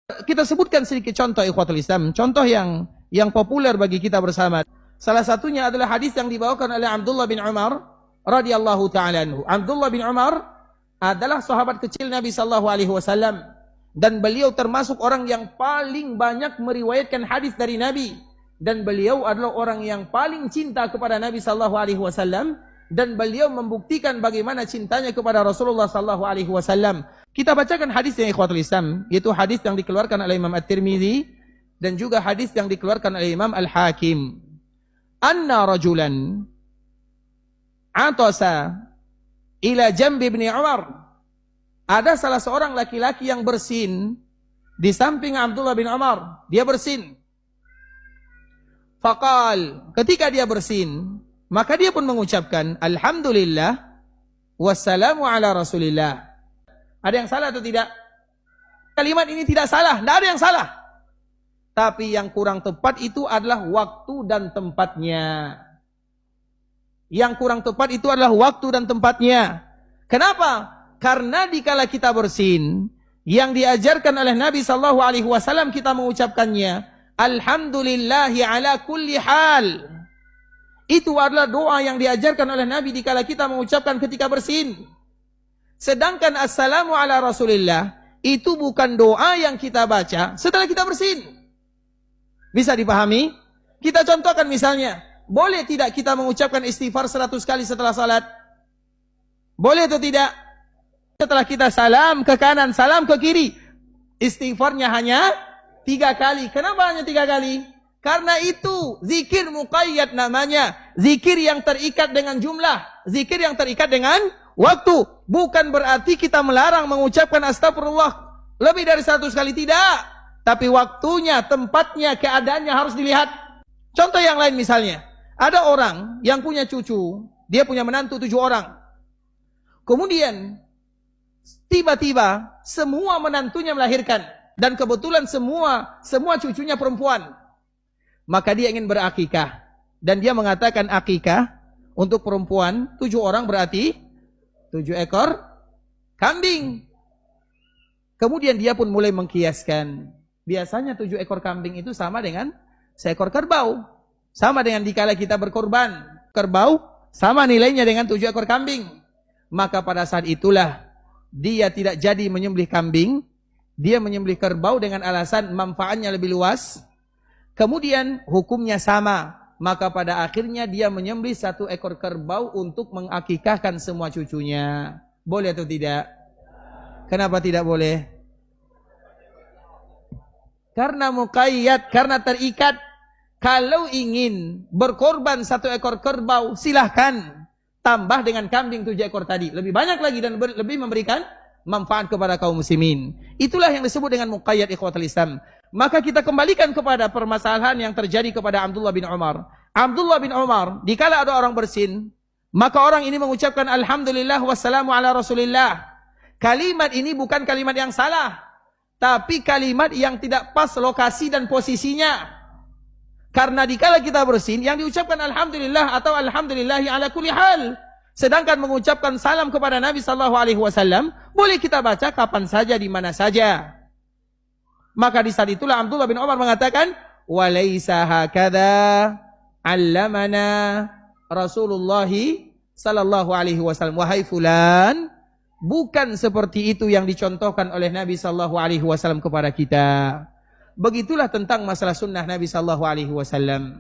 Kita sebutkan sedikit contoh ikhwatul Islam, contoh yang populer bagi kita bersama. Salah satunya adalah hadis yang dibawakan oleh Abdullah bin Umar radhiyallahu taala anhu. Abdullah bin Umar adalah sahabat kecil Nabi sallallahu alaihi wasallam dan beliau termasuk orang yang paling banyak meriwayatkan hadis dari Nabi, dan beliau adalah orang yang paling cinta kepada Nabi sallallahu alaihi wasallam, dan beliau membuktikan bagaimana cintanya kepada Rasulullah sallallahu alaihi wasallam. Kita bacakan hadis yang ikhwatul Islam, yaitu hadis yang dikeluarkan oleh Imam At-Tirmidzi dan juga hadis yang dikeluarkan oleh Imam Al-Hakim. Anna rajulan atasa ila jambi ibn Umar. Ada salah seorang laki-laki yang bersin di samping Abdullah bin Umar. Dia bersin. Faqal, ketika dia bersin, maka dia pun mengucapkan alhamdulillah wassalamu ala rasulillah. Ada yang salah atau tidak? Kalimat ini tidak salah, tidak ada yang salah. Tapi yang kurang tepat itu adalah waktu dan tempatnya. Yang kurang tepat itu adalah waktu dan tempatnya. Kenapa? Karena dikala kita bersin, yang diajarkan oleh Nabi sallallahu alaihi wasallam kita mengucapkannya, alhamdulillahi ala kulli hal. Itu adalah doa yang diajarkan oleh Nabi dikala kita mengucapkan ketika bersin. Sedangkan assalamu ala rasulillah itu bukan doa yang kita baca setelah kita bersin. Bisa dipahami? Kita contohkan misalnya, boleh tidak kita mengucapkan istighfar 100 kali setelah salat? Boleh atau tidak? Setelah kita salam ke kanan, salam ke kiri, istighfarnya hanya 3 kali. Kenapa hanya 3 kali? Karena itu zikir muqayyad namanya. Zikir yang terikat dengan jumlah. Zikir yang terikat dengan waktu. Bukan berarti kita melarang mengucapkan astagfirullah lebih dari 100 kali, tidak. Tapi waktunya, tempatnya, keadaannya harus dilihat. Contoh yang lain misalnya, ada orang yang punya cucu, dia punya menantu 7 orang. Kemudian tiba-tiba semua menantunya melahirkan, dan kebetulan semua cucunya perempuan. Maka dia ingin berakikah, dan dia mengatakan akikah untuk perempuan 7 orang berarti 7 ekor kambing. Kemudian dia pun mulai mengkiaskan. Biasanya 7 ekor kambing itu sama dengan seekor kerbau. Sama dengan dikala kita berkorban. Kerbau sama nilainya dengan 7 ekor kambing. Maka pada saat itulah dia tidak jadi menyembelih kambing. Dia menyembelih kerbau dengan alasan manfaatnya lebih luas. Kemudian hukumnya sama. Maka pada akhirnya dia menyembelih 1 ekor kerbau untuk mengakikahkan semua cucunya. Boleh atau tidak? Kenapa tidak boleh? Karena muqayyad, karena terikat. Kalau ingin berkorban 1 ekor kerbau, silahkan tambah dengan kambing 7 ekor tadi. Lebih banyak lagi dan lebih memberikan manfaat kepada kaum muslimin. Itulah yang disebut dengan muqayyad ikhwatul Islam. Maka kita kembalikan kepada permasalahan yang terjadi kepada Abdullah bin Umar. Abdullah bin Umar, dikala ada orang bersin, maka orang ini mengucapkan alhamdulillah wassalamu ala rasulillah. Kalimat ini bukan kalimat yang salah, tapi kalimat yang tidak pas lokasi dan posisinya. Karena dikala kita bersin, yang diucapkan alhamdulillah atau alhamdulillahi ala kulli hal. Sedangkan mengucapkan salam kepada Nabi sallallahu alaihi wasallam boleh kita baca kapan saja, di mana saja. Maka di saat itulah Abdullah bin Umar mengatakan, "Walaisa hakadha 'allamana Rasulullah sallallahu alaihi wasallam." Wahai fulan, bukan seperti itu yang dicontohkan oleh Nabi sallallahu alaihi wasallam kepada kita. Begitulah tentang masalah sunnah Nabi sallallahu alaihi wasallam.